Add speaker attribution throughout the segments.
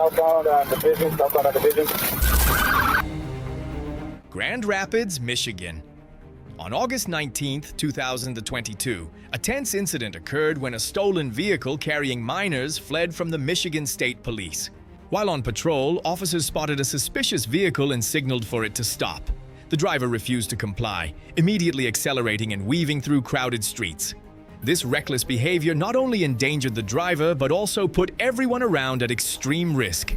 Speaker 1: southbound on Division.
Speaker 2: Grand Rapids, Michigan. On August 19th, 2022, a tense incident occurred when a stolen vehicle carrying minors fled from the Michigan State Police. While on patrol, officers spotted a suspicious vehicle and signaled for it to stop. The driver refused to comply, immediately accelerating and weaving through crowded streets. This reckless behavior not only endangered the driver, but also put everyone around at extreme risk.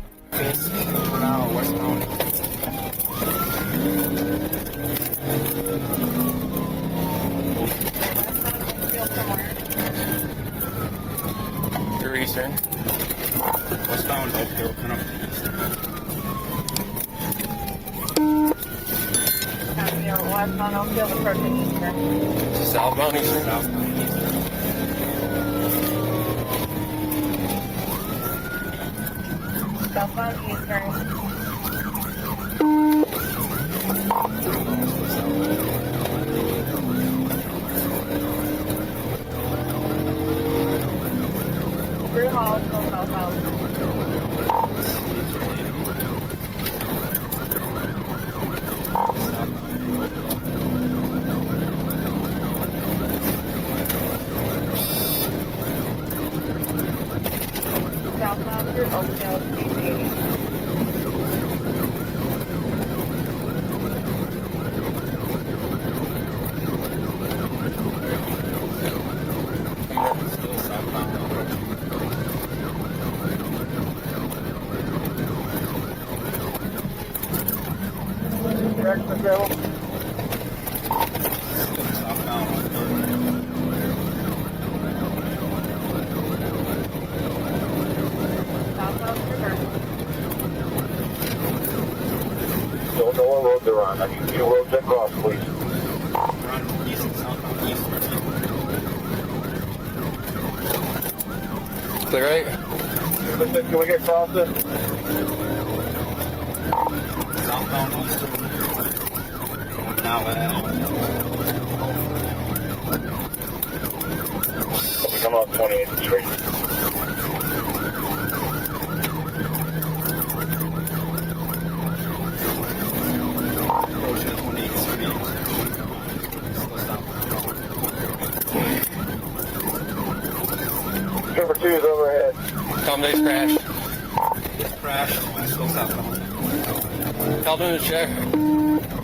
Speaker 3: Eastern. Westbound Oakville, kind of east.
Speaker 4: Westbound Oakville, approaching Eastern.
Speaker 3: Southbound Eastern.
Speaker 4: Southbound Eastern. Through Hall, go southbound. Southbound through Oakdale,
Speaker 1: Correct, available.
Speaker 4: southbound through
Speaker 1: Don't know what road they're on. I need two roads across, please.
Speaker 3: Run east and southbound east. Clear right?
Speaker 1: Can we get across this?
Speaker 3: Southbound east. Now
Speaker 1: We come off 28th Street.
Speaker 3: approaching 28th Street. Still southbound.
Speaker 1: Number 2 is overhead.
Speaker 3: Tom Day's crash. Crash. Still southbound. Tell them to check.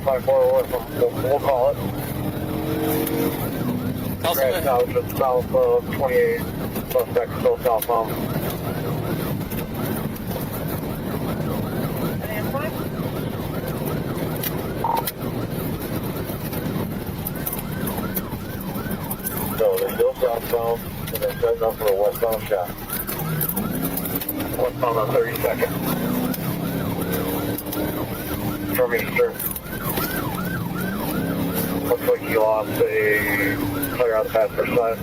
Speaker 1: 5401, we'll call it.
Speaker 3: Tell
Speaker 1: Crash
Speaker 3: them.
Speaker 1: now just south of 28, suspect still southbound. So they're still southbound, and they're setting up for a westbound shot. Westbound on 32nd. From Eastern. Looks like he lost a player on the passenger side.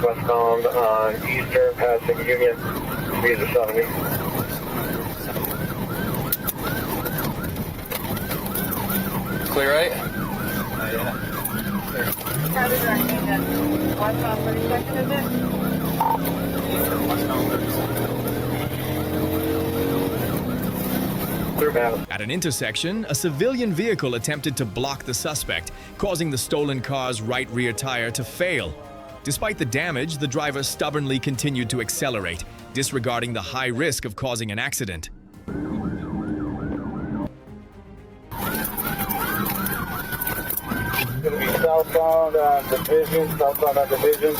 Speaker 1: Westbound on Eastern, passing Union, speed of 70.
Speaker 3: Clear right?
Speaker 4: Crowded directing at westbound 32nd, is it?
Speaker 3: Westbound 32nd.
Speaker 1: Clear battle.
Speaker 2: At an intersection, a civilian vehicle attempted to block the suspect, causing the stolen car's right rear tire to fail. Despite the damage, the driver stubbornly continued to accelerate, disregarding the high risk of causing an accident.
Speaker 1: Gonna be southbound on Division.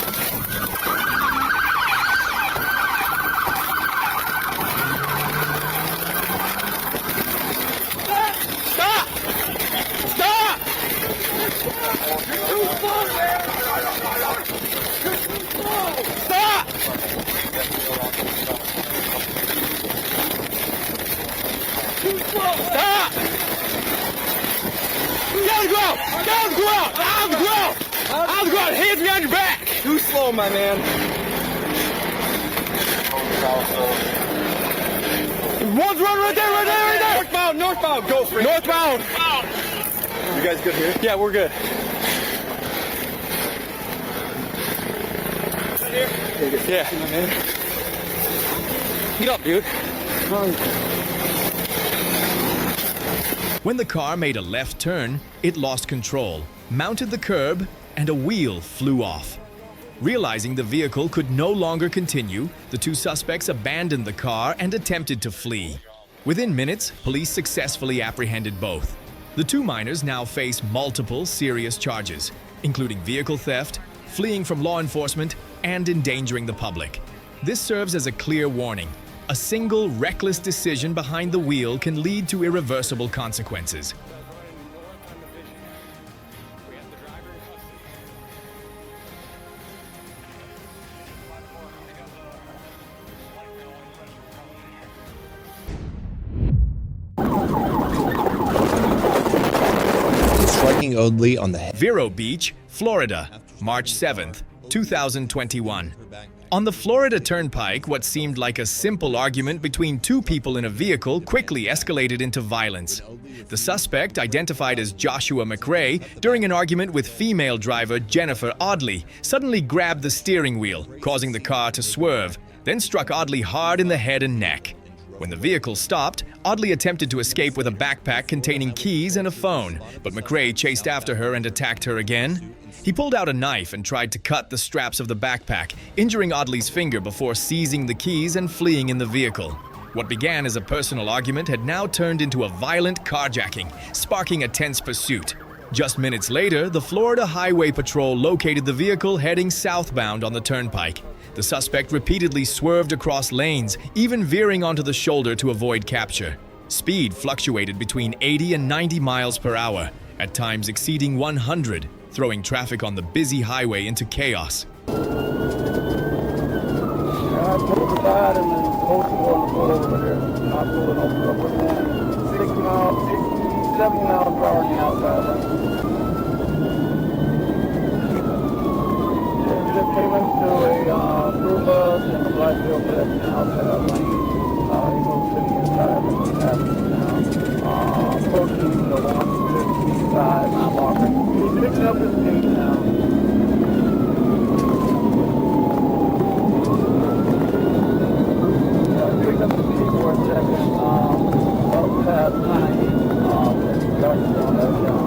Speaker 3: Stop! Stop! Stop! Stop! Down the ground! Down the ground! On the ground! On the ground! Hands behind your back! Too slow, my man. One's running right there, right there, right there! Northbound, northbound, go for it. Northbound! You guys good here? Yeah, we're good. Yeah. Get up, dude.
Speaker 2: When the car made a left turn, it lost control, mounted the curb, and a wheel flew off. Realizing the vehicle could no longer continue, the two suspects abandoned the car and attempted to flee. Within minutes, police successfully apprehended both. The two minors now face multiple serious charges, including vehicle theft, fleeing from law enforcement, and endangering the public. This serves as a clear warning. A single reckless decision behind the wheel can lead to irreversible consequences.
Speaker 5: Striking Oddly on the head.
Speaker 2: Vero Beach, Florida, March 7th, 2021. On the Florida Turnpike, what seemed like a simple argument between two people in a vehicle quickly escalated into violence. The suspect, identified as Joshua McRae, during an argument with female driver Jennifer Audley, suddenly grabbed the steering wheel, causing the car to swerve, then struck Audley hard in the head and neck. When the vehicle stopped, Audley attempted to escape with a backpack containing keys and a phone, but McRae chased after her and attacked her again. He pulled out a knife and tried to cut the straps of the backpack, injuring Audley's finger before seizing the keys and fleeing in the vehicle. What began as a personal argument had now turned into a violent carjacking, sparking a tense pursuit. Just minutes later, the Florida Highway Patrol located the vehicle heading southbound on the turnpike. The suspect repeatedly swerved across lanes, even veering onto the shoulder to avoid capture. Speed fluctuated between 80 and 90 miles per hour, at times exceeding 100, throwing traffic on the busy highway into chaos.
Speaker 1: I pulled the side and then posted on the pull over there. I pulled it over there. 60 miles, 70 miles per hour on the outside. Yeah, we just came into a through bus and the black bill pedestrian outside lane. You go to the inside of the traffic now. Approaching the 150 side mile marker. He's picking up his speed now. Picked up the speed for a second, up past 90, started on that down.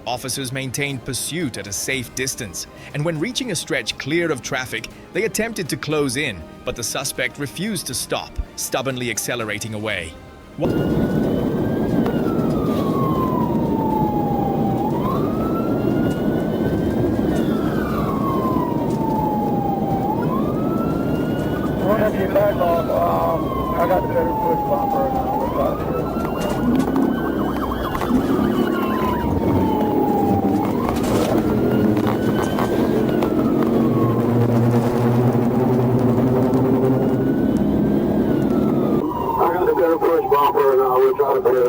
Speaker 2: Officers maintained pursuit at a safe distance, and when reaching a stretch clear of traffic, they attempted to close in, but the suspect refused to stop, stubbornly accelerating away.
Speaker 1: Back off, I got the better push bumper now. We're about here. I got the better push bumper now. We're trying to do.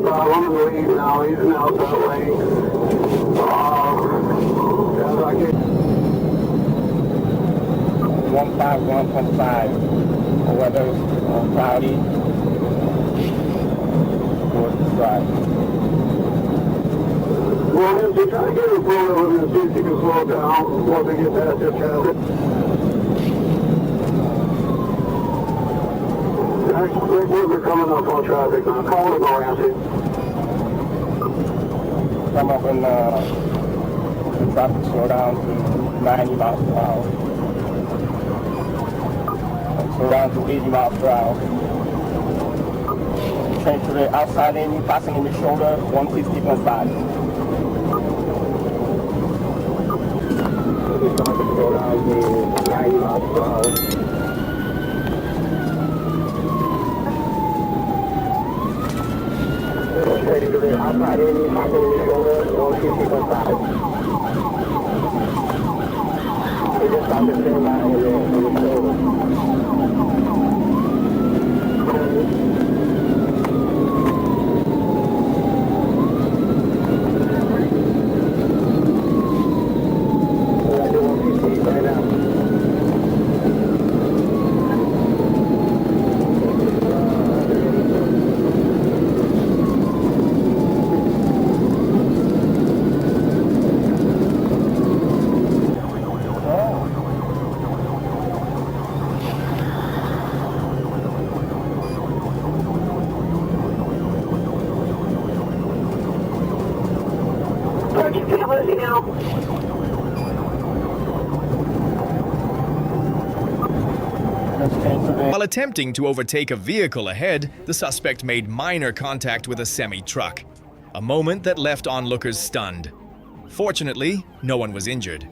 Speaker 1: I'm in the lead now. He's in outside lane. As I get 151.5, or whether on cloudy towards the side. Well, if you try to get a pull over and see if you can slow down once we get past this traffic. Actually, we're coming up on traffic now. Call it Ramsey. Come up and the traffic slow down to 90 miles per hour. And slow down to 80 miles per hour. Change to the outside lane, passing in the shoulder, 150.5. Slow down to 90 miles per hour. Ready to the outside in, passing in the shoulder, 150.5. We just stopped the same line in the shoulder. We're going to do 150 right now.
Speaker 2: While attempting to overtake a vehicle ahead, the suspect made minor contact with a semi-truck, a moment that left onlookers stunned. Fortunately, no one was injured.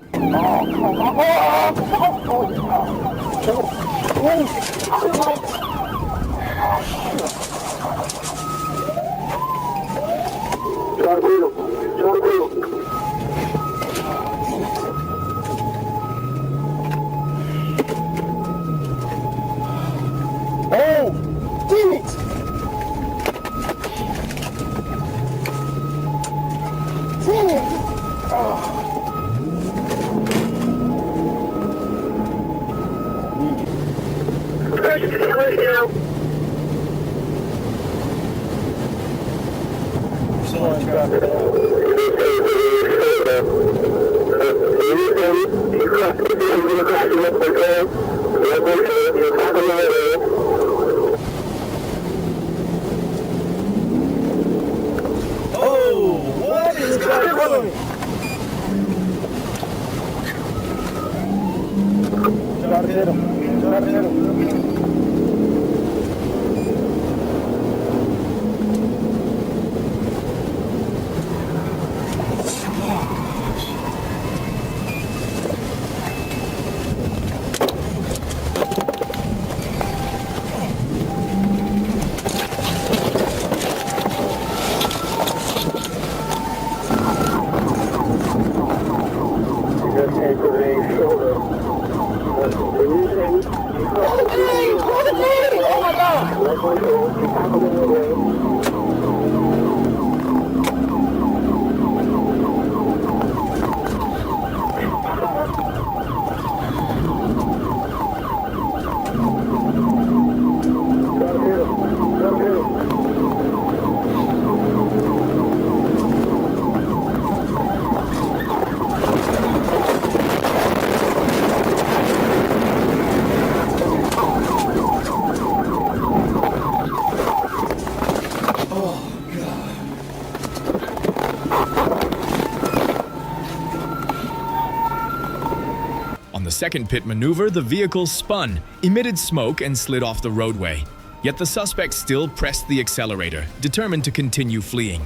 Speaker 2: On the second pit maneuver, the vehicle spun, emitted smoke, and slid off the roadway. Yet the suspect still pressed the accelerator, determined to continue fleeing.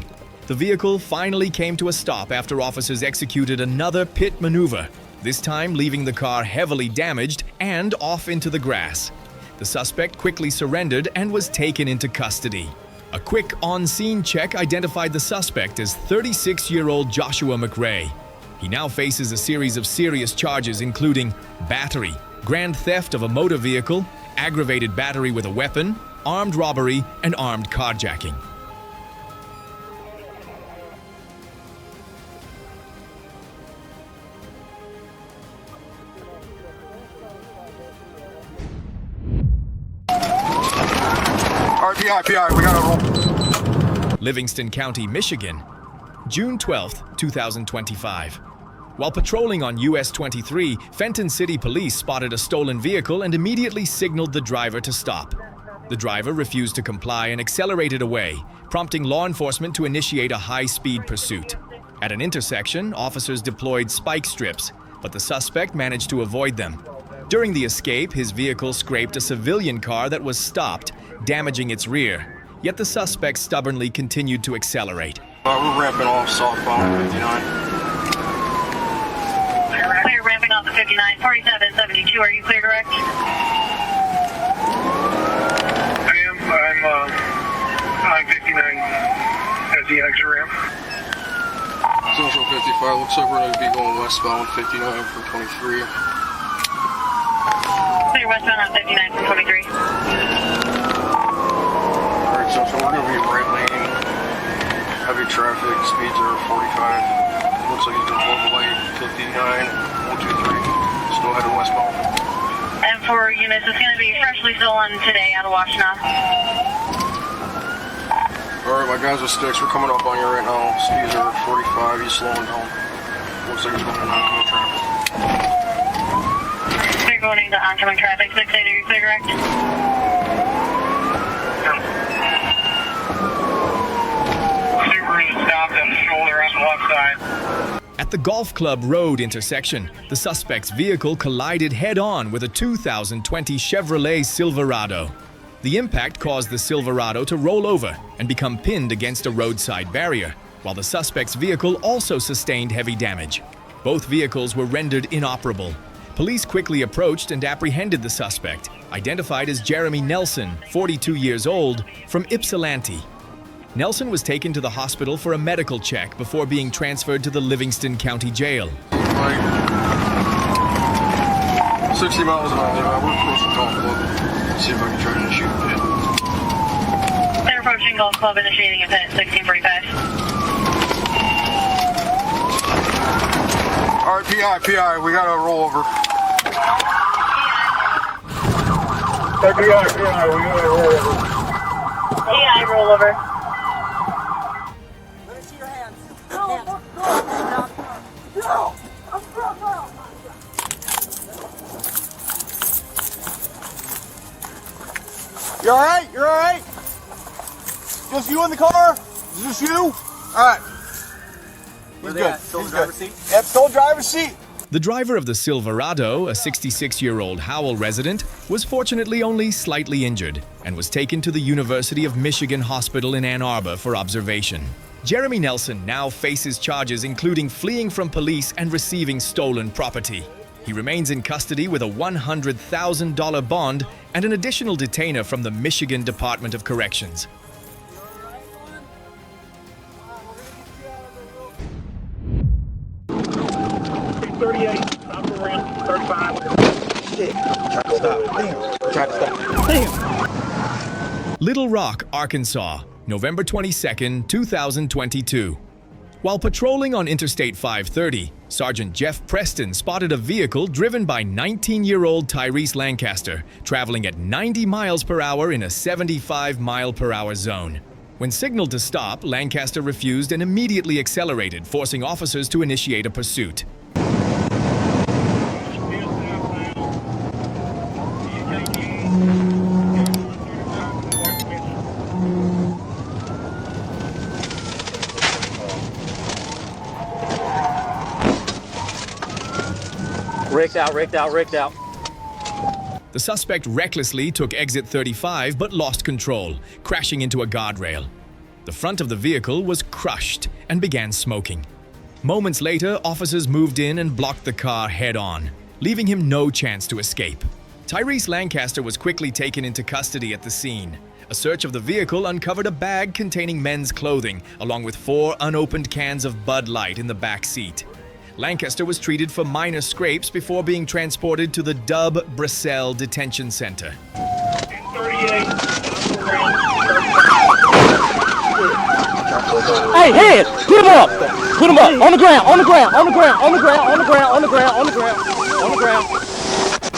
Speaker 2: The vehicle finally came to a stop after officers executed another pit maneuver, this time leaving the car heavily damaged and off into the grass. The suspect quickly surrendered and was taken into custody. A quick on-scene check identified the suspect as 36-year-old Joshua McRae. He now faces a series of serious charges including battery, grand theft of a motor vehicle, aggravated battery with a weapon, armed robbery, and armed carjacking.
Speaker 3: RPI, we gotta roll.
Speaker 2: Livingston County, Michigan, June 12, 2025. While patrolling on US 23, Fenton City Police spotted a stolen vehicle and immediately signaled the driver to stop. The driver refused to comply and accelerated away, prompting law enforcement to initiate a high-speed pursuit. At an intersection, officers deployed spike strips, but the suspect managed to avoid them. During the escape, his vehicle scraped a civilian car that was stopped, damaging its rear. Yet the suspect stubbornly continued to accelerate.
Speaker 3: We're ramping off southbound 59.
Speaker 4: Clear ramping off the 59, 4772. Are you clear direct?
Speaker 3: I am. I'm 59 at the exit ramp.
Speaker 6: Social 55, looks like we're going to be going westbound 59 from 23.
Speaker 4: Clear westbound on 59 from 23.
Speaker 6: Alright, so we're going to be right lane. Heavy traffic, speeds are 45. Looks like he's been pulled away 59, 123. Still headed westbound.
Speaker 4: And for units, it's going to be freshly stolen today out of Washtenaw.
Speaker 6: Alright, my guys with sticks, we're coming up on you right now. Speeds are 45, he's slowing down. Looks like he's going to oncoming traffic.
Speaker 4: Clear going into oncoming traffic, 68, are you clear direct?
Speaker 3: Subaru stopped at the shoulder on the left side.
Speaker 2: At the Golf Club Road intersection, the suspect's vehicle collided head-on with a 2020 Chevrolet Silverado. The impact caused the Silverado to roll over and become pinned against a roadside barrier, while the suspect's vehicle also sustained heavy damage. Both vehicles were rendered inoperable. Police quickly approached and apprehended the suspect, identified as Jeremy Nelson, 42 years old, from Ypsilanti. Nelson was taken to the hospital for a medical check before being transferred to the Livingston County Jail.
Speaker 6: Like 60 miles an hour. We're approaching Golf Club. See if I can try to shoot a pit.
Speaker 4: They're approaching Golf Club, initiating a pit, 1645.
Speaker 6: All right, PI, we got to roll over.
Speaker 1: PI, we got to roll over.
Speaker 4: PI, roll over.
Speaker 7: Let me see your hands.
Speaker 8: You all right? You're all right? Just you in the car? Is this you? All right. He's good. He's good. Yep, sole driver's seat.
Speaker 2: The driver of the Silverado, a 66-year-old Howell resident, was fortunately only slightly injured and was taken to the University of Michigan Hospital in Ann Arbor for observation. Jeremy Nelson now faces charges including fleeing from police and receiving stolen property. He remains in custody with a $100,000 bond and an additional detainer from the Michigan Department of Corrections.
Speaker 1: 38, stop the ramp, 35.
Speaker 8: Shit. Try to stop. Damn. Try to stop. Damn.
Speaker 2: Little Rock, Arkansas, November 22, 2022. While patrolling on Interstate 530, Sergeant Jeff Preston spotted a vehicle driven by 19-year-old Tyrese Lancaster, traveling at 90 miles per hour in a 75-mile-per-hour zone. When signaled to stop, Lancaster refused and immediately accelerated, forcing officers to initiate a pursuit.
Speaker 9: Rigged out.
Speaker 2: The suspect recklessly took exit 35 but lost control, crashing into a guardrail. The front of the vehicle was crushed and began smoking. Moments later, officers moved in and blocked the car head-on, leaving him no chance to escape. Tyrese Lancaster was quickly taken into custody at the scene. A search of the vehicle uncovered a bag containing men's clothing, along with 4 unopened cans of Bud Light in the back seat. Lancaster was treated for minor scrapes before being transported to the Dub Brissell Detention Center.
Speaker 1: 38,
Speaker 9: Hey, hands! Put him up! Put him up! On the ground!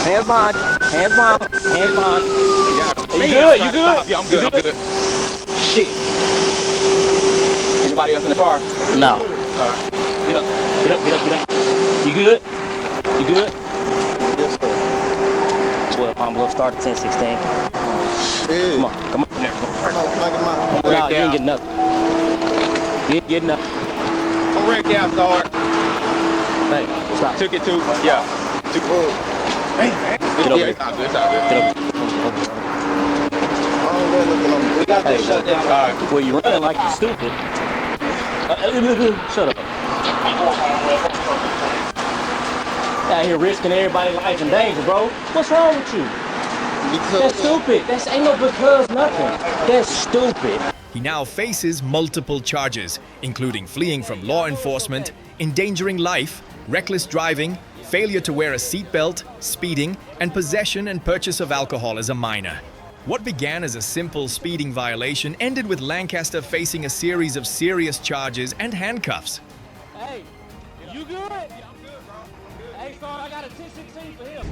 Speaker 9: Hands behind! You good?
Speaker 3: Yeah, I'm good.
Speaker 9: Shit.
Speaker 3: Anybody else in the car?
Speaker 9: No.
Speaker 3: Alright.
Speaker 9: Get up. You good? Yes, sir. 12, I'm gonna start at 10, 16.
Speaker 8: Shit.
Speaker 9: Come on. No, you ain't getting nothing. You ain't getting nothing.
Speaker 3: I'm wrecked out, dog.
Speaker 9: Hey, stop.
Speaker 3: Took it too. Yeah. Too cool.
Speaker 9: Get over here.
Speaker 3: It's all good.
Speaker 9: Get over here.
Speaker 3: Shut down. Alright.
Speaker 9: Well, you running like you stupid. Shut up. Out here risking everybody's life and danger, bro. What's wrong with you? That's stupid. That's ain't no because nothing. That's stupid.
Speaker 2: He now faces multiple charges, including fleeing from law enforcement, endangering life, reckless driving, failure to wear a seatbelt, speeding, and possession and purchase of alcohol as a minor. What began as a simple speeding violation ended with Lancaster facing a series of serious charges and handcuffs.
Speaker 9: Hey, you good? Yeah, I'm good, bro. Hey, son, I got a 10-16 for him.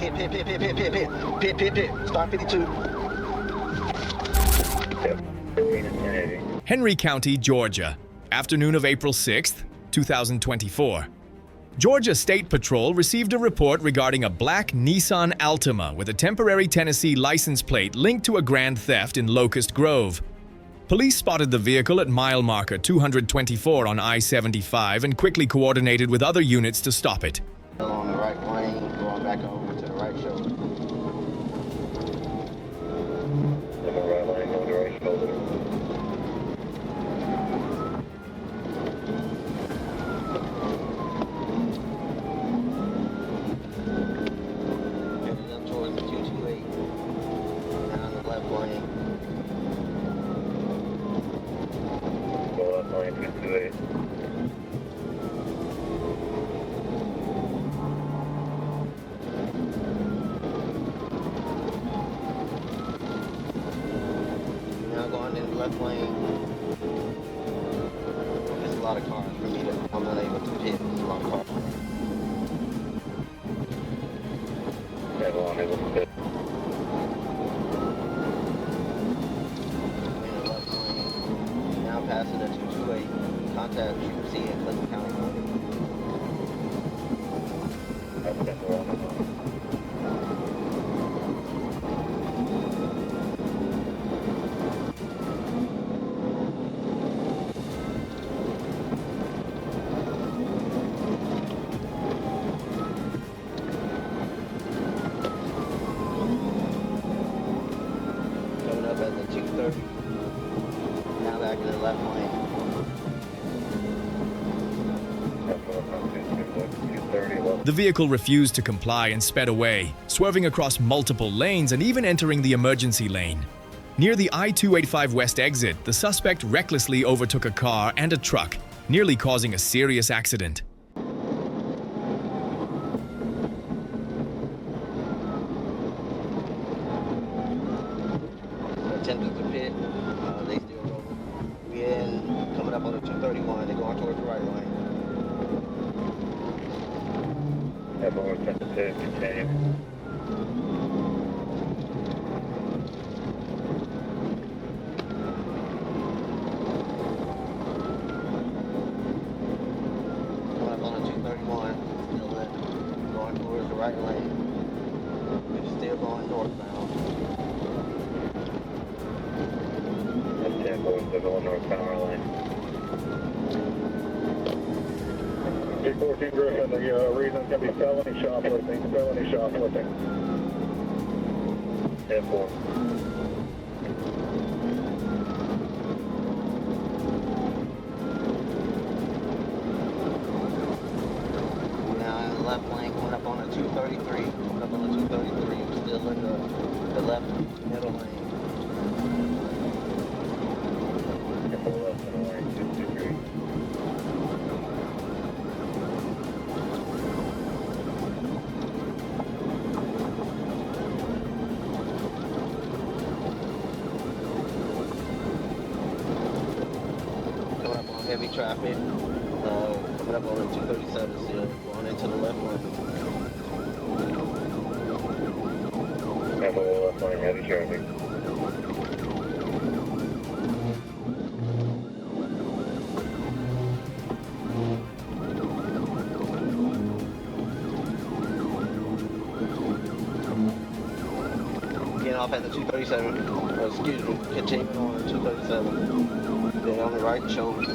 Speaker 8: Pit. Start 52.
Speaker 2: Henry County, Georgia, afternoon of April 6th, 2024. Georgia State Patrol received a report regarding a black Nissan Altima with a temporary Tennessee license plate linked to a grand theft in Locust Grove. Police spotted the vehicle at mile marker 224 on I-75 and quickly coordinated with other units to stop it.
Speaker 7: On the right lane, going back over to the right shoulder.
Speaker 6: On the right lane, on the right shoulder.
Speaker 7: Headed up towards the 228. Down the left lane.
Speaker 6: Go left lane, 228.
Speaker 7: Now going in the left lane. There's a lot of cars for me to, I'm not able to pit. There's a lot of cars.
Speaker 6: Everyone able to fit.
Speaker 7: In the left lane. Now passing the 228. Contact QC in Clinton County.
Speaker 6: That's the wrong.
Speaker 7: Coming up at the 230. Now back in the left lane.
Speaker 2: The vehicle refused to comply and sped away, swerving across multiple lanes and even entering the emergency lane. Near the I-285 West exit, the suspect recklessly overtook a car and a truck, nearly causing a serious accident.
Speaker 7: Attempted to pit. They still go. We in coming up on the 231. They're going towards the right lane.
Speaker 6: Everyone sent the pit, continue.
Speaker 7: Coming up on the 231. Still in. Going towards the right lane. We're still going northbound.
Speaker 6: That's 10 boys, they're going northbound our lane. 214 Griffin, the reason's going to be felony shoplifting, 10-4.
Speaker 7: Now in the left lane, going up on the 233. Coming up on the 233. We're still in the left middle lane.
Speaker 6: 10-4 left in the lane, 223.
Speaker 7: Coming up on heavy traffic. Coming up on the 237 still. Going into the left lane.
Speaker 6: 10-4 left lane, heavy traffic.
Speaker 7: Getting off at the 237. Excuse me. Continuing on the 237. Then on the right shoulder.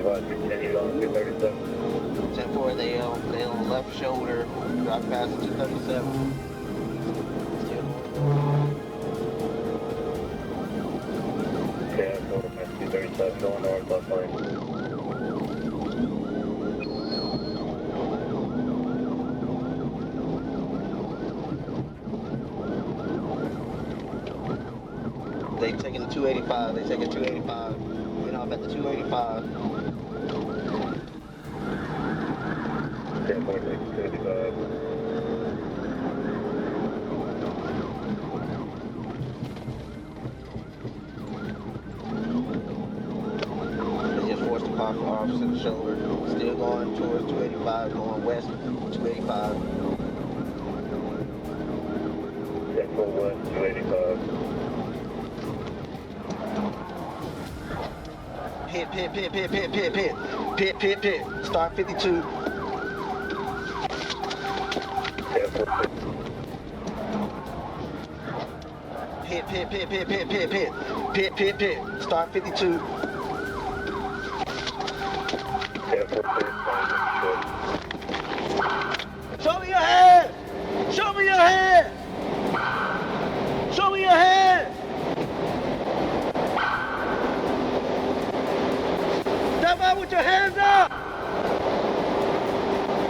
Speaker 6: Continue on 237.
Speaker 7: 10-4, they on the left shoulder. Drop past the 237. Still going.
Speaker 6: Yeah, quarter past 237, going north, left lane.
Speaker 7: They taking the 285. They taking 285. Getting off at the 285.
Speaker 6: 10-4, 285.
Speaker 7: They just forced the car for officer in the shoulder. Still going towards 285, going west 285.
Speaker 6: 10-4 west, 285.
Speaker 7: Pit. Start 52. Pit. Start 52. Show me your hand! Show me your hand! Show me your hand! Step out with your hands up!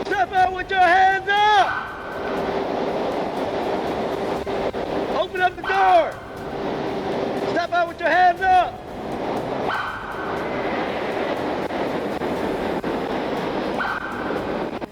Speaker 7: Step out with your hands up! Open up the door! Step out with your hands up!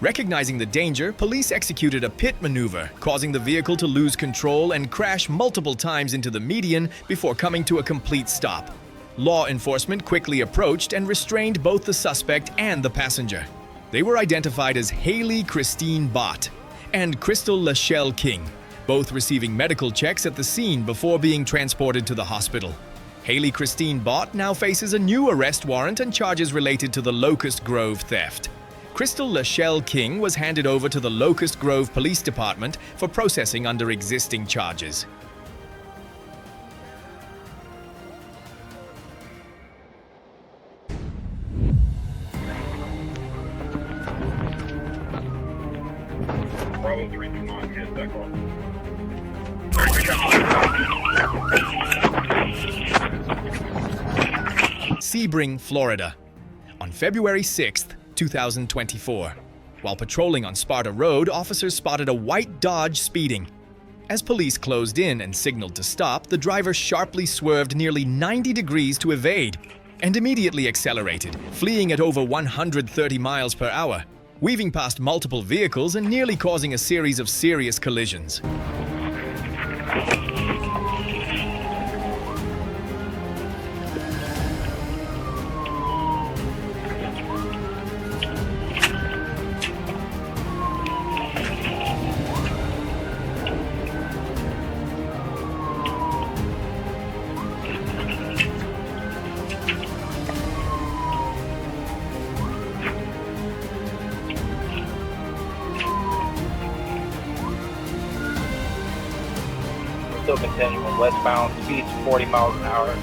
Speaker 2: Recognizing the danger, police executed a pit maneuver, causing the vehicle to lose control and crash multiple times into the median before coming to a complete stop. Law enforcement quickly approached and restrained both the suspect and the passenger. They were identified as Haley Christine Bott and Crystal Lachelle King, both receiving medical checks at the scene before being transported to the hospital. Haley Christine Bott now faces a new arrest warrant and charges related to the Locust Grove theft. Crystal Lachelle King was handed over to the Locust Grove Police Department for processing under existing charges. Sebring, Florida. On February 6th, 2024. While patrolling on Sparta Road, officers spotted a white Dodge speeding. As police closed in and signaled to stop, the driver sharply swerved nearly 90 degrees to evade and immediately accelerated, fleeing at over 130 miles per hour, weaving past multiple vehicles and nearly causing a series of serious collisions.
Speaker 3: Still continuing westbound, speeds 40 miles an hour.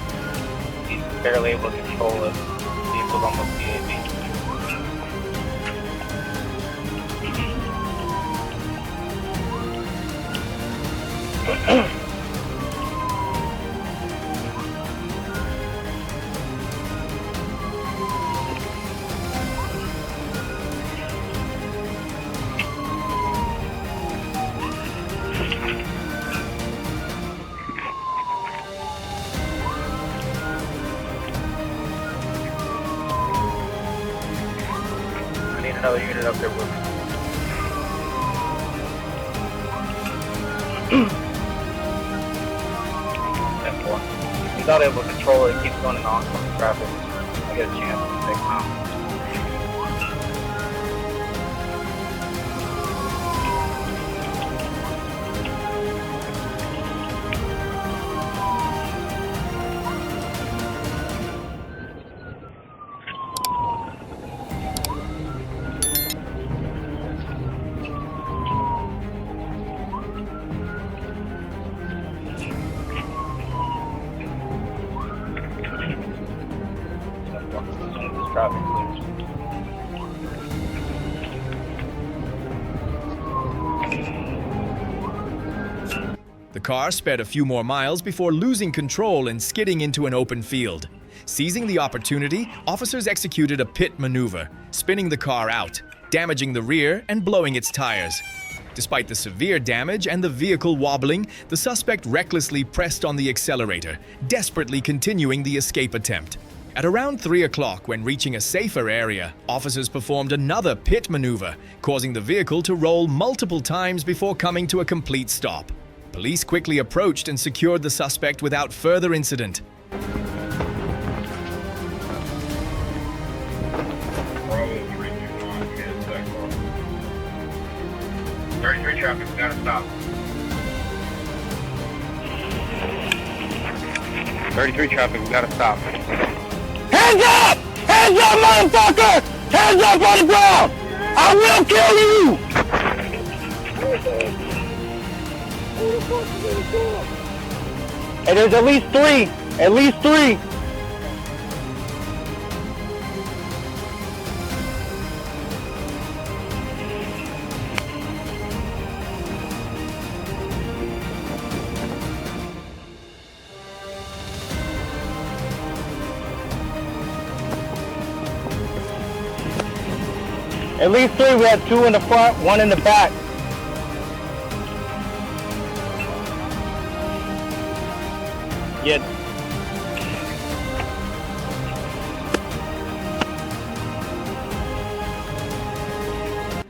Speaker 3: He's barely able to control it. Vehicle's almost DAV. Another unit up there with me. He's not able to control it. It keeps going in oncoming traffic. I get a chance to take him out. Traffic clears.
Speaker 2: The car sped a few more miles before losing control and skidding into an open field. Seizing the opportunity, officers executed a pit maneuver, spinning the car out, damaging the rear and blowing its tires. Despite the severe damage and the vehicle wobbling, the suspect recklessly pressed on the accelerator, desperately continuing the escape attempt. At around 3 o'clock, when reaching a safer area, officers performed another pit maneuver, causing the vehicle to roll multiple times before coming to a complete stop. Police quickly approached and secured the suspect without further incident.
Speaker 6: 33 traffic, we gotta stop. 33 traffic, we gotta stop.
Speaker 8: Hands up! Hands up, motherfucker! Hands up on the ground! I will kill you!
Speaker 1: Hey, there's at least three. At least three. At least three. We have two in the front, one in the back. Yeah.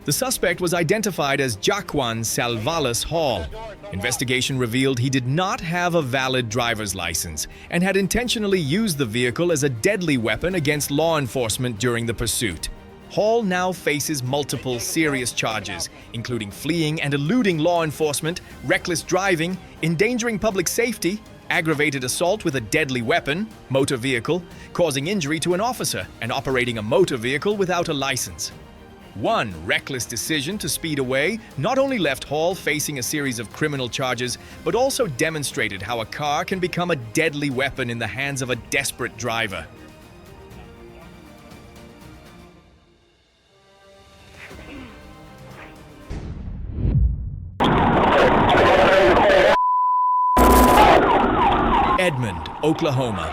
Speaker 2: The suspect was identified as Jaquan Salvalis Hall. Investigation revealed he did not have a valid driver's license and had intentionally used the vehicle as a deadly weapon against law enforcement during the pursuit. Hall now faces multiple serious charges, including fleeing and eluding law enforcement, reckless driving, endangering public safety, aggravated assault with a deadly weapon, motor vehicle, causing injury to an officer, and operating a motor vehicle without a license. One reckless decision to speed away not only left Hall facing a series of criminal charges, but also demonstrated how a car can become a deadly weapon in the hands of a desperate driver. Edmond, Oklahoma.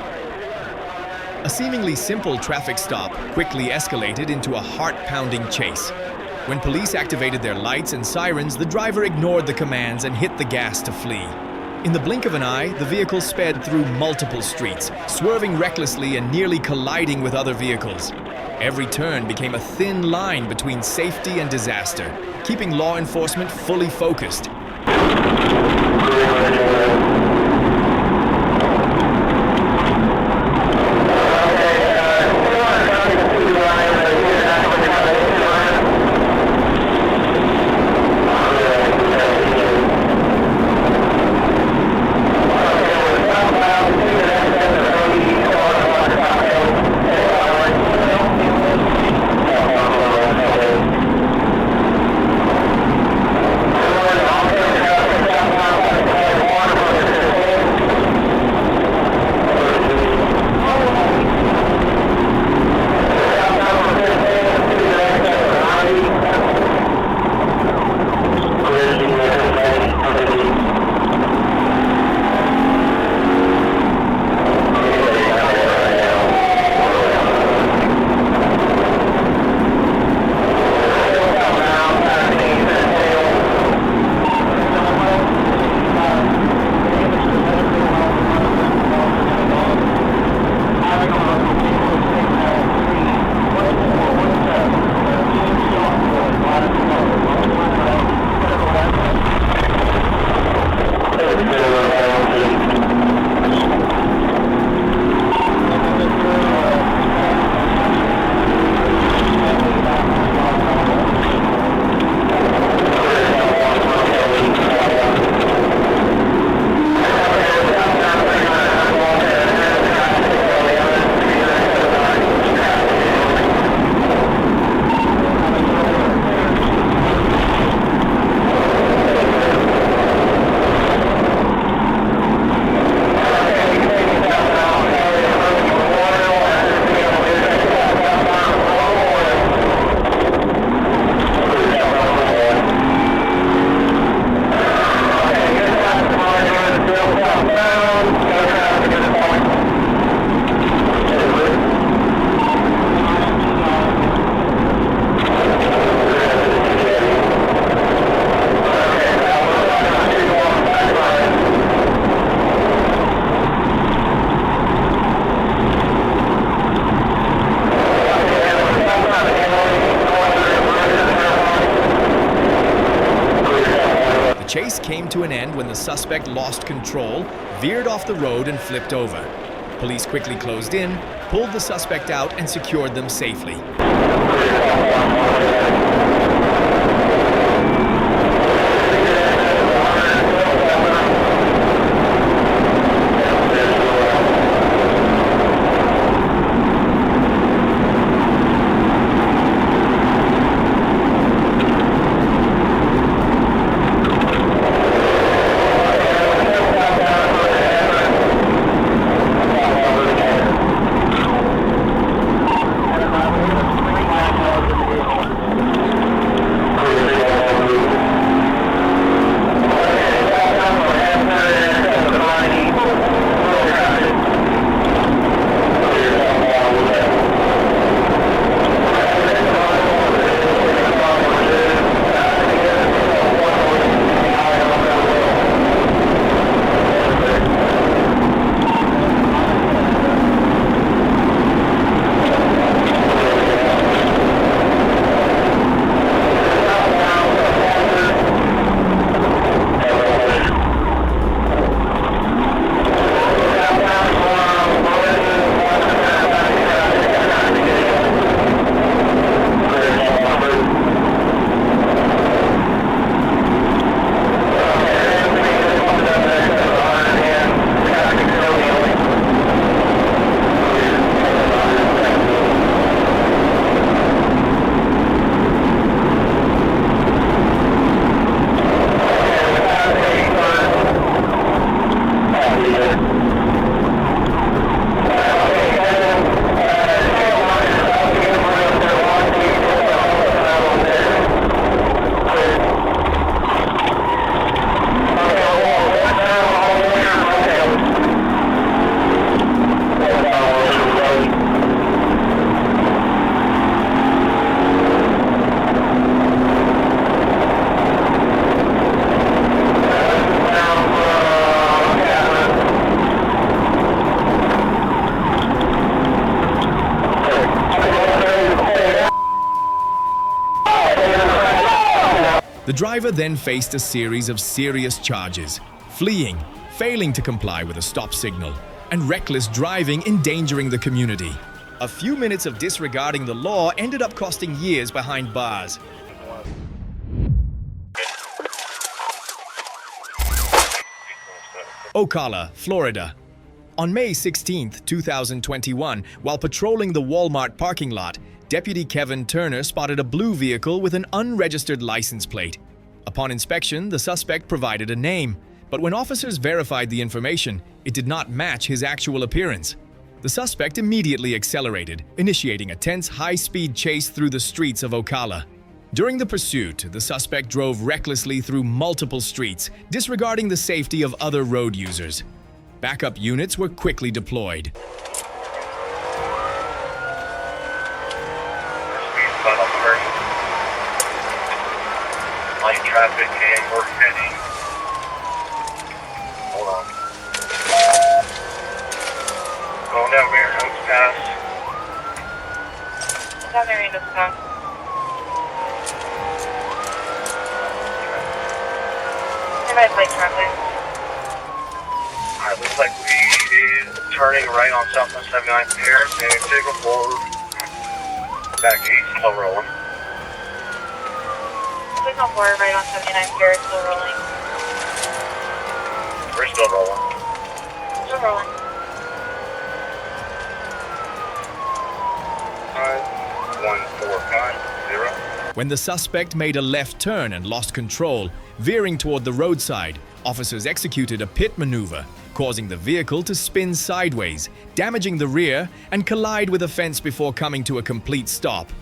Speaker 2: A seemingly simple traffic stop quickly escalated into a heart-pounding chase. When police activated their lights and sirens, the driver ignored the commands and hit the gas to flee. In the blink of an eye, the vehicle sped through multiple streets, swerving recklessly and nearly colliding with other vehicles. Every turn became a thin line between safety and disaster, keeping law enforcement fully focused. chase came to an end when the suspect lost control, veered off the road, and flipped over. Police quickly closed in, pulled the suspect out, and secured them safely. The driver then faced a series of serious charges: fleeing, failing to comply with a stop signal, and reckless driving endangering the community. A few minutes of disregarding the law ended up costing years behind bars. Ocala, Florida. On May 16, 2021, while patrolling the Walmart parking lot, Deputy Kevin Turner spotted a blue vehicle with an unregistered license plate. Upon inspection, the suspect provided a name, but when officers verified the information, it did not match his actual appearance. The suspect immediately accelerated, initiating a tense high-speed chase through the streets of Ocala. During the pursuit, the suspect drove recklessly through multiple streets, disregarding the safety of other road users. Backup units were quickly deployed.
Speaker 6: Light traffic and we're heading. Hold on. Going down Marion Oaks Pass.
Speaker 4: Down Marion Oaks Pass. Red light traffic.
Speaker 6: Alright, looks like we turning right on Southwest 79th here and taking forward back east, slow rolling.
Speaker 4: Signal 4 right on 79th here, still rolling.
Speaker 6: We're still rolling.
Speaker 4: Still rolling.
Speaker 6: 51450.
Speaker 2: When the suspect made a left turn and lost control, veering toward the roadside, officers executed a pit maneuver, causing the vehicle to spin sideways, damaging the rear, and collide with a fence before coming to a complete stop.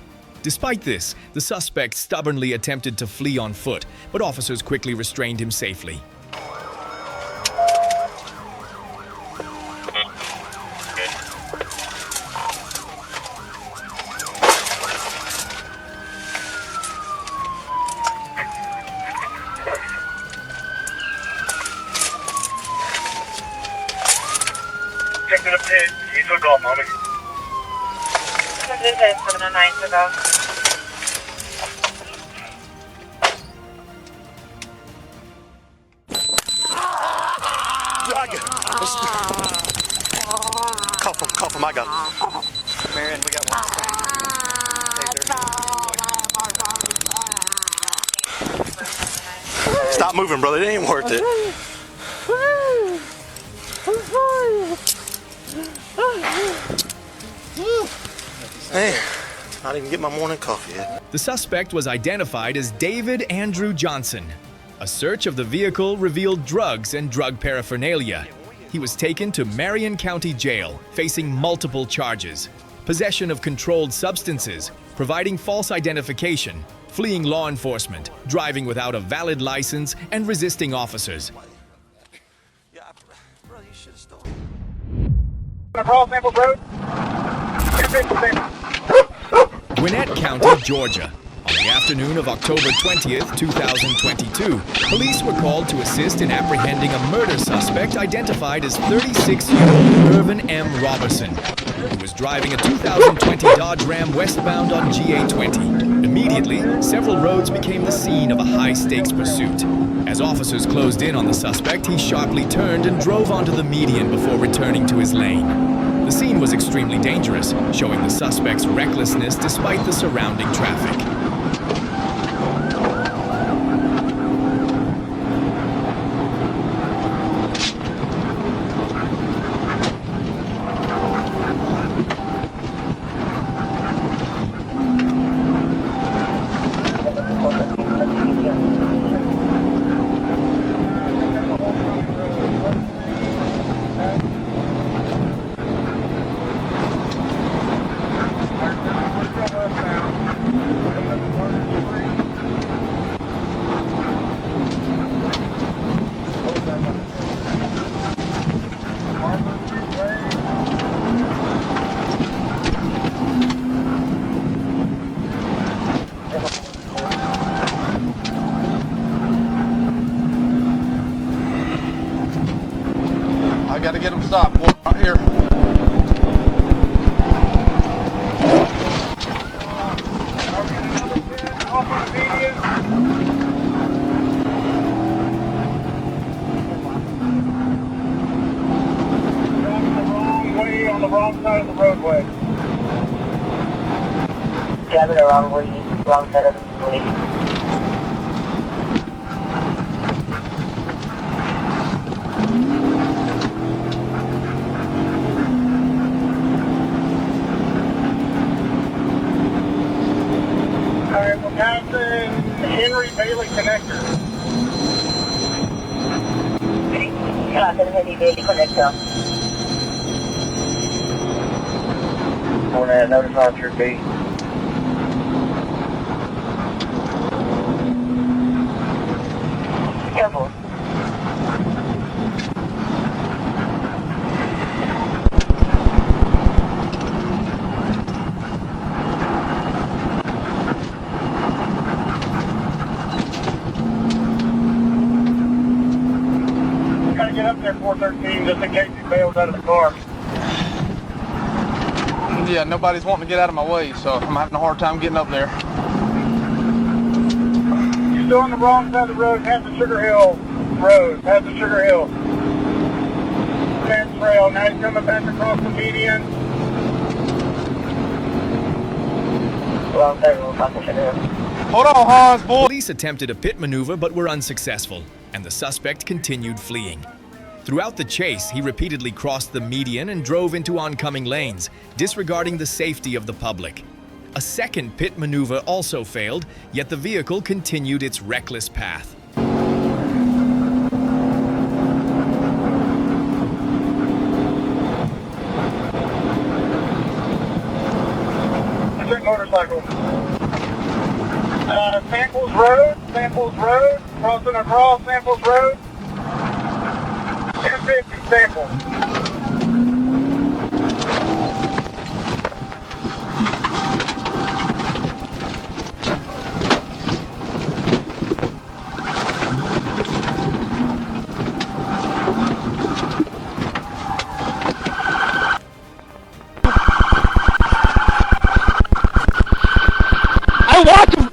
Speaker 2: Despite this, the suspect stubbornly attempted to flee on foot, but officers quickly restrained him safely.
Speaker 6: Check to the pit. He took off, mommy.
Speaker 4: This is 709 to go.
Speaker 8: Cuff him, I got him.
Speaker 7: Marion, we got one.
Speaker 8: Stop moving, brother. It ain't worth it. Hey, not even get my morning coffee yet.
Speaker 2: The suspect was identified as David Andrew Johnson. A search of the vehicle revealed drugs and drug paraphernalia. He was taken to Marion County Jail, facing multiple charges: possession of controlled substances, providing false identification, fleeing law enforcement, driving without a valid license, and resisting officers.
Speaker 8: Yeah, brother, you should have stolen.
Speaker 1: Across Maple Road.
Speaker 2: Gwinnett County, Georgia. On the afternoon of October 20th, 2022, police were called to assist in apprehending a murder suspect identified as 36-year-old Irvin M. Robertson, who was driving a 2020 Dodge Ram westbound on GA20. Immediately, several roads became the scene of a high-stakes pursuit. As officers closed in on the suspect, he sharply turned and drove onto the median before returning to his lane. The scene was extremely dangerous, showing the suspect's recklessness despite the surrounding traffic.
Speaker 8: I gotta get him stopped. Out here.
Speaker 1: the wrong side of the roadway.
Speaker 4: Driving the wrong way, wrong side of the way.
Speaker 1: Alright, we're passing Henry Bailey Connector.
Speaker 4: Henry Bailey Connector.
Speaker 1: Want to notice officer B.
Speaker 4: Careful.
Speaker 1: Gotta get up there 413 just in case he bails out of the car.
Speaker 8: Yeah, nobody's wanting to get out of my way, so I'm having a hard time getting up there.
Speaker 1: You're still on the wrong side of the road, past the Sugar Hill Road, past the Sugar Hill. Fence rail, now he's coming back across the median.
Speaker 4: Wrong side of the road, past the Sugar Hill.
Speaker 8: Hold on, Hans, boy.
Speaker 2: Police attempted a pit maneuver but were unsuccessful, and the suspect continued fleeing. Throughout the chase, he repeatedly crossed the median and drove into oncoming lanes, disregarding the safety of the public. A second pit maneuver also failed, yet the vehicle continued its reckless path.
Speaker 1: Check motorcycle. Samples Road, crossing across Samples Road. 250 Samples.
Speaker 8: Watch him!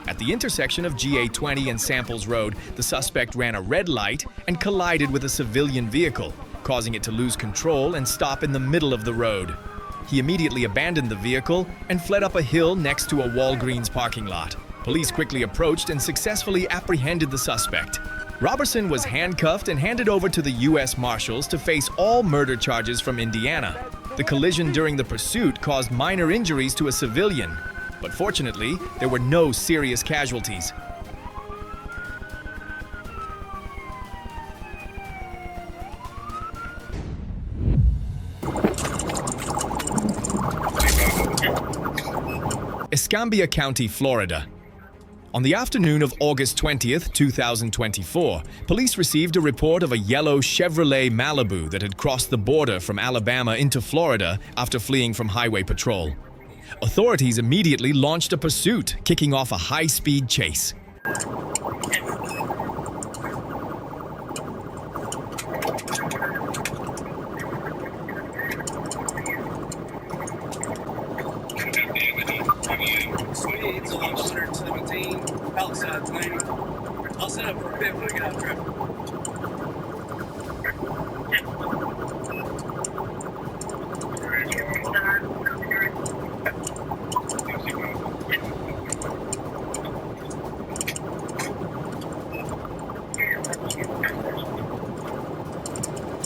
Speaker 2: At the intersection of GA20 and Samples Road, the suspect ran a red light and collided with a civilian vehicle, causing it to lose control and stop in the middle of the road. He immediately abandoned the vehicle and fled up a hill next to a Walgreens parking lot. Police quickly approached and successfully apprehended the suspect. Robertson was handcuffed and handed over to the U.S. Marshals to face all murder charges from Indiana. The collision during the pursuit caused minor injuries to a civilian, but fortunately, there were no serious casualties. Escambia County, Florida. On the afternoon of August 20th, 2024, police received a report of a yellow Chevrolet Malibu that had crossed the border from Alabama into Florida after fleeing from highway patrol. Authorities immediately launched a pursuit, kicking off a high-speed chase.
Speaker 10: It's 117, Palisade 20. I'll set up for a bit when I get out of traffic.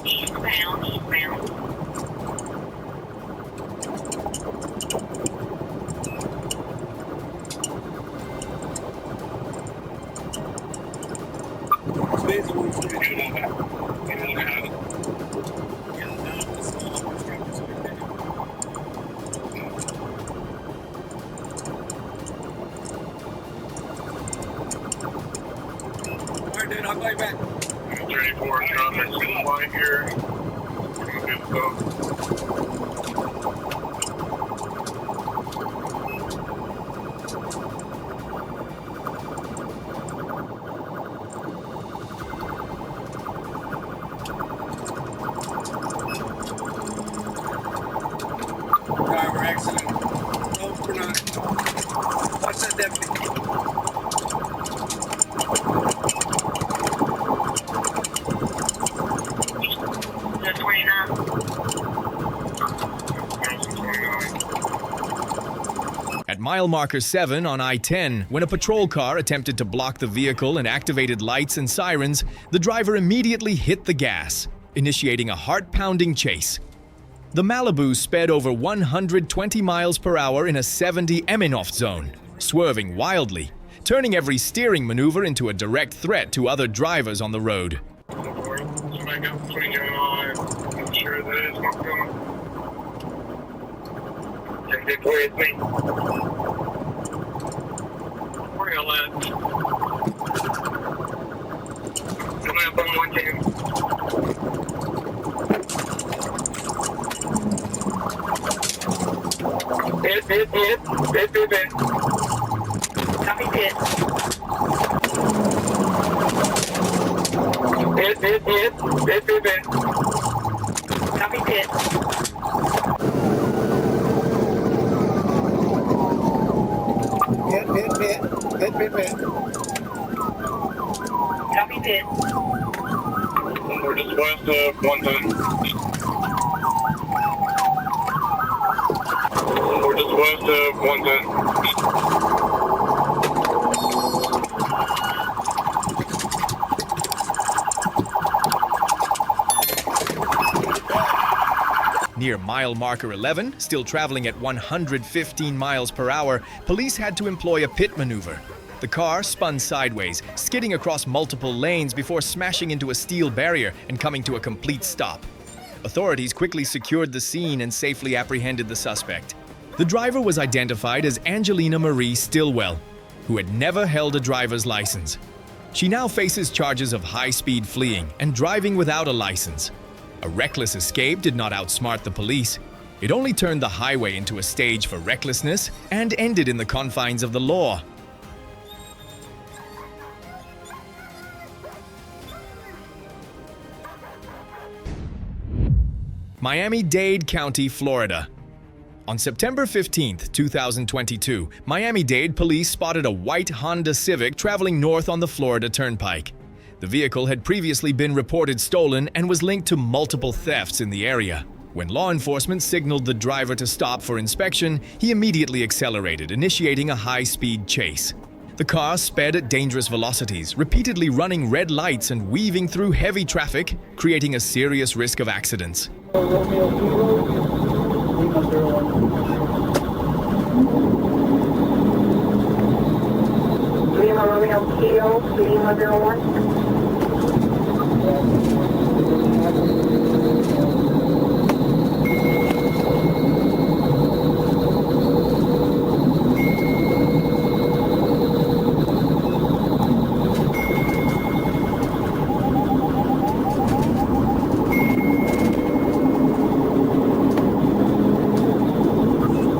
Speaker 4: Eastbound.
Speaker 10: Alright, dude, I'll call you back.
Speaker 6: 34 traffic, line here.
Speaker 10: Driver accident. No, we're not. Watch that deputy.
Speaker 2: mile marker 7 on I-10, when a patrol car attempted to block the vehicle and activated lights and sirens, the driver immediately hit the gas, initiating a heart-pounding chase. The Malibu sped over 120 miles per hour in a 70 Eminoff zone, swerving wildly, turning every steering maneuver into a direct threat to other drivers on the road.
Speaker 4: Copy pit. Copy pit.
Speaker 1: Hit.
Speaker 4: Copy pit.
Speaker 6: We're just west of 110. We're just west of 110.
Speaker 2: Near mile marker 11, still traveling at 115 miles per hour, police had to employ a pit maneuver. The car spun sideways, skidding across multiple lanes before smashing into a steel barrier and coming to a complete stop. Authorities quickly secured the scene and safely apprehended the suspect. The driver was identified as Angelina Marie Stillwell, who had never held a driver's license. She now faces charges of high-speed fleeing and driving without a license. A reckless escape did not outsmart the police. It only turned the highway into a stage for recklessness and ended in the confines of the law. Miami-Dade County, Florida. On September 15, 2022, Miami-Dade police spotted a white Honda Civic traveling north on the Florida Turnpike. The vehicle had previously been reported stolen and was linked to multiple thefts in the area. When law enforcement signaled the driver to stop for inspection, he immediately accelerated, initiating a high-speed chase. The car sped at dangerous velocities, repeatedly running red lights and weaving through heavy traffic, creating a serious risk of accidents.
Speaker 1: Romeo Kilo, Lima 01.
Speaker 4: Lima Romeo Kilo, Lima 01.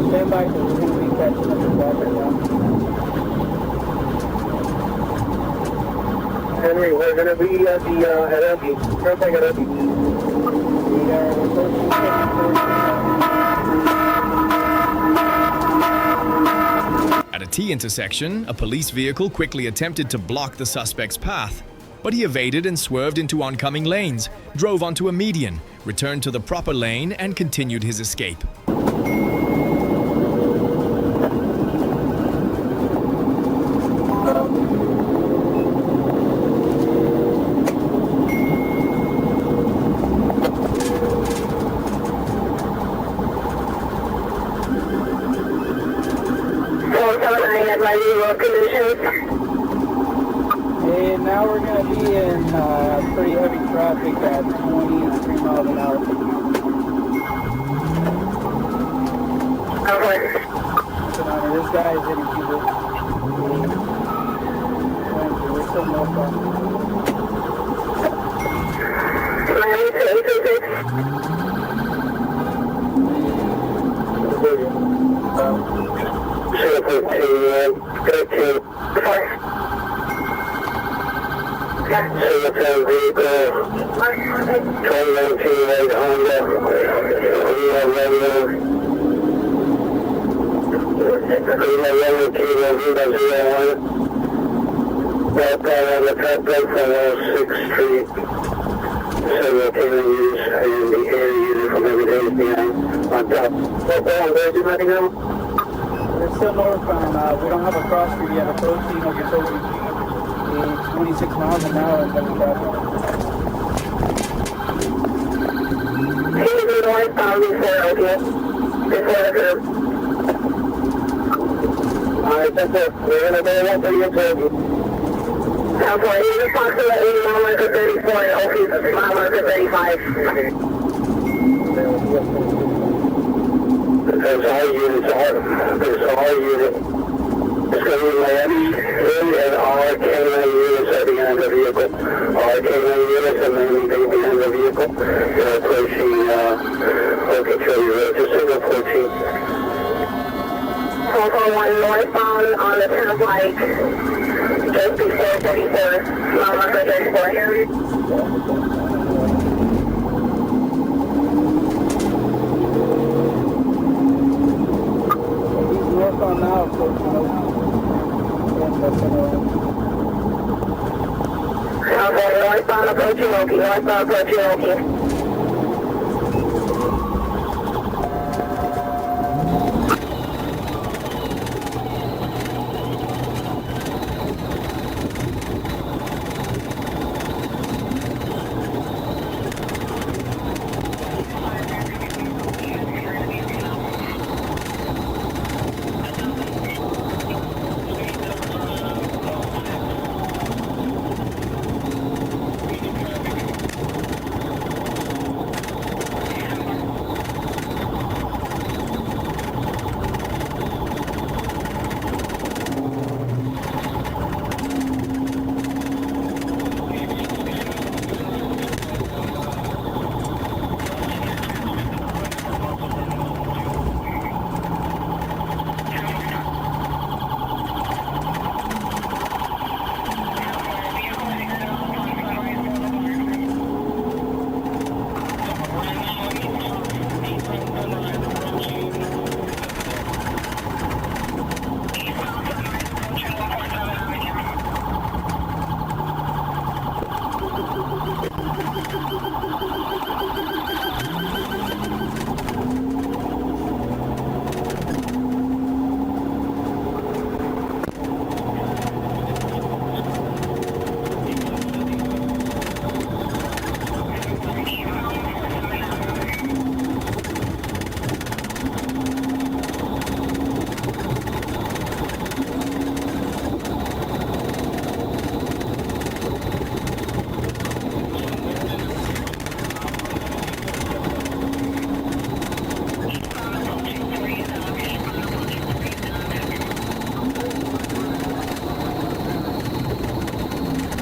Speaker 1: Stand by, because we're going to be catching up with that right now. Henry, we're going to be at the Arabi. Turnpike Arabi. We're approaching
Speaker 2: At a T intersection, a police vehicle quickly attempted to block the suspect's path, but he evaded and swerved into oncoming lanes, drove onto a median, returned to the proper lane, and continued his escape.
Speaker 1: And now we're going to be in pretty heavy traffic at 23 miles an hour. This guy is hitting people. We're still northbound. They're still northbound. We don't have a cross street yet. Approaching Okeechobee. It's 26 miles an hour in heavy traffic.
Speaker 4: Northbound before Okie. Before the curb. Alright, that's it. We're gonna go up to the Okeechobee. Alpha, he's approximately mile marker 34 and Okie mile marker 35. There's all units on. There's all units. It's going to be Miami and all K9 units are behind the vehicle. All K9 units are mainly behind the vehicle. They're approaching Okeechobee Road, just single 14. Alpha 1 northbound on the turnpike, just before 34, mile marker 34.
Speaker 1: Northbound now, approaching Okeechobee.
Speaker 4: Northbound approaching Okie. Northbound approaching Okie.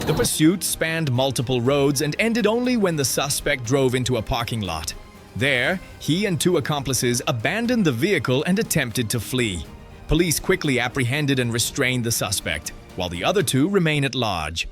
Speaker 2: The pursuit spanned multiple roads and ended only when the suspect drove into a parking lot. There, he and two accomplices abandoned the vehicle and attempted to flee. Police quickly apprehended and restrained the suspect, while the other two remain at large.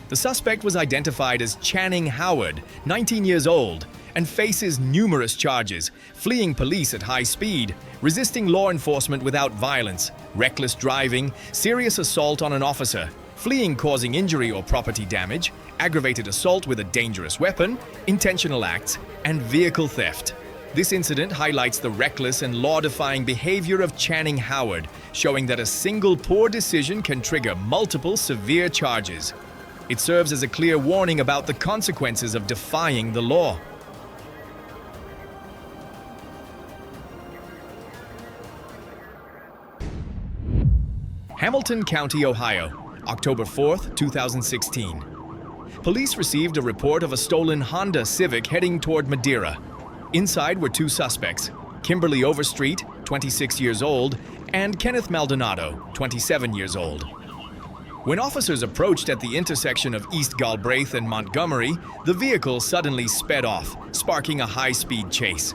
Speaker 2: The suspect was identified as Channing Howard, 19 years old, and faces numerous charges: fleeing police at high speed, resisting law enforcement without violence, reckless driving, serious assault on an officer, fleeing causing injury or property damage, aggravated assault with a dangerous weapon, intentional acts, and vehicle theft. This incident highlights the reckless and law-defying behavior of Channing Howard, showing that a single poor decision can trigger multiple severe charges. It serves as a clear warning about the consequences of defying the law. Hamilton County, Ohio, October 4th, 2016. Police received a report of a stolen Honda Civic heading toward Madeira. Inside were two suspects, Kimberly Overstreet, 26 years old, and Kenneth Maldonado, 27 years old. When officers approached at the intersection of East Galbraith and Montgomery, the vehicle suddenly sped off, sparking a high-speed chase.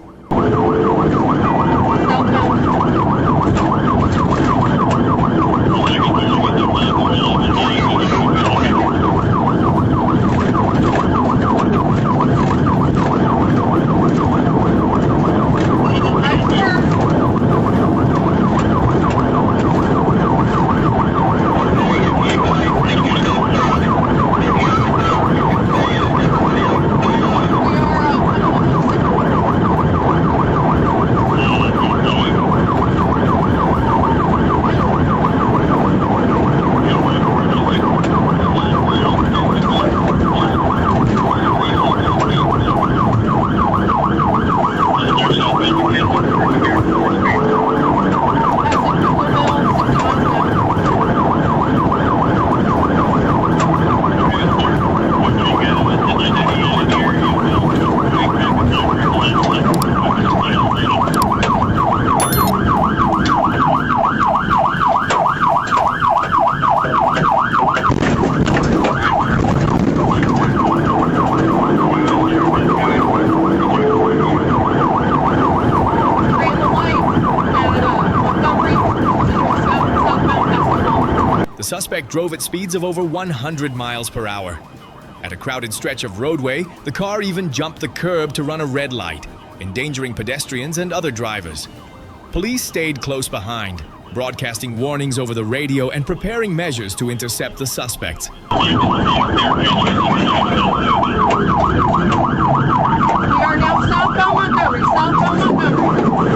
Speaker 2: The suspect drove at speeds of over 100 miles per hour. At a crowded stretch of roadway, the car even jumped the curb to run a red light, endangering pedestrians and other drivers. Police stayed close behind, broadcasting warnings over the radio and preparing measures to intercept the suspects.
Speaker 11: We are now southbound Montgomery, southbound Montgomery.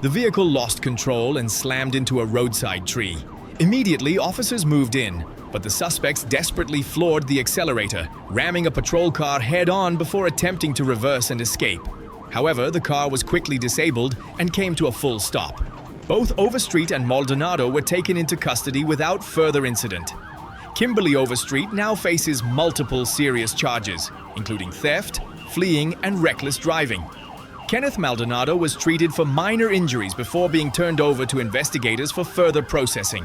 Speaker 2: The vehicle lost control and slammed into a roadside tree. Immediately, officers moved in, but the suspects desperately floored the accelerator, ramming a patrol car head-on before attempting to reverse and escape. However, the car was quickly disabled and came to a full stop. Both Overstreet and Maldonado were taken into custody without further incident. Kimberly Overstreet now faces multiple serious charges, including theft, fleeing, and reckless driving. Kenneth Maldonado was treated for minor injuries before being turned over to investigators for further processing.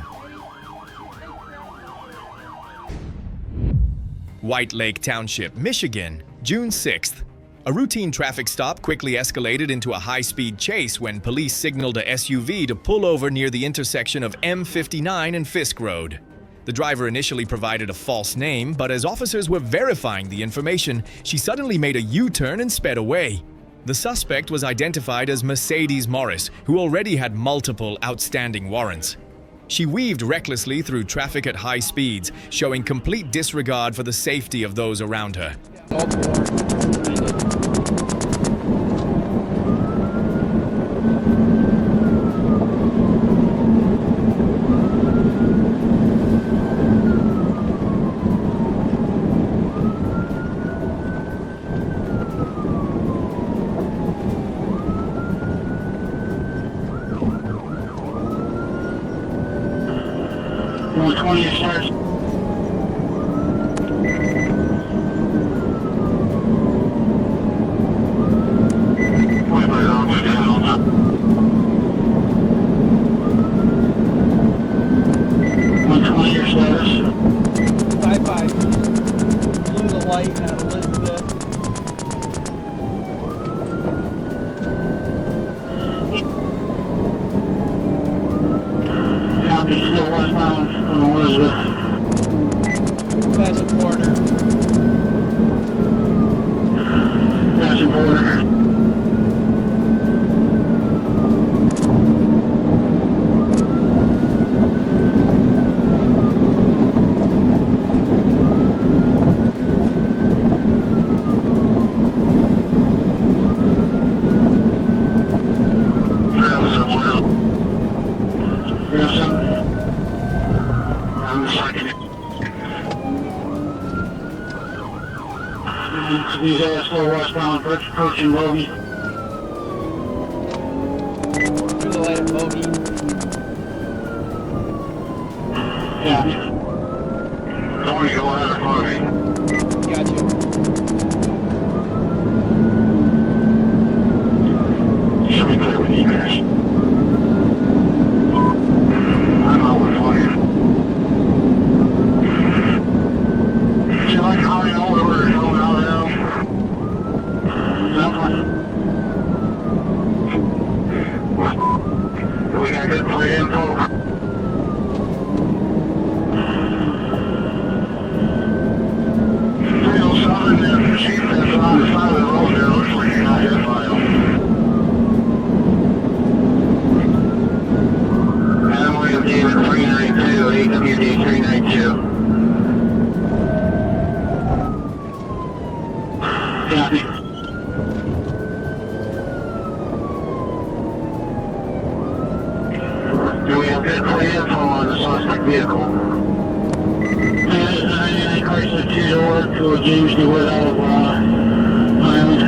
Speaker 2: White Lake Township, Michigan, June 6th. A routine traffic stop quickly escalated into a high-speed chase when police signaled a SUV to pull over near the intersection of M59 and Fisk Road. The driver initially provided a false name, but as officers were verifying the information, she suddenly made a U-turn and sped away. The suspect was identified as Mercedes Morris, who already had multiple outstanding warrants. She weaved recklessly through traffic at high speeds, showing complete disregard for the safety of those around her.
Speaker 12: These asshole westbound approaching Bogey. Through the light of Bogey. Yeah. Don't go out of Bogey. Gotcha. Should be clear with you guys. I'm out with fire. You like calling all over and going out now? We got good play info. Southern there, chief that's on the side of the road there, looks like you got his file. Adam William David 392, AWD 392. Copy. Do we have good play info on the suspect vehicle? Chrysler 2-door to James Newwood out of Island.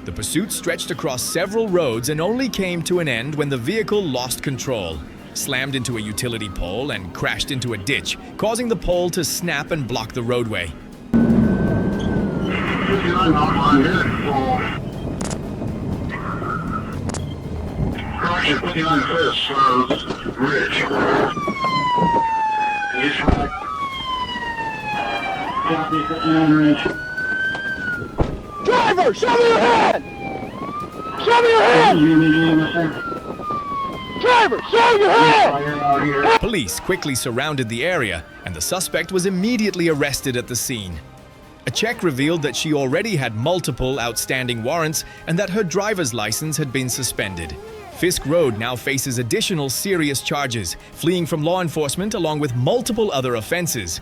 Speaker 2: The pursuit stretched across several roads and only came to an end when the vehicle lost control, slammed into a utility pole and crashed into a ditch, causing the pole to snap and block the roadway.
Speaker 12: Caution, putting on first, Rich. He's right. Copy, putting on Rich. Driver, show me your hand! Show me your hand! Driver, show your hand!
Speaker 2: Police quickly surrounded the area, and the suspect was immediately arrested at the scene. A check revealed that she already had multiple outstanding warrants and that her driver's license had been suspended. Fisk Road now faces additional serious charges, fleeing from law enforcement along with multiple other offenses.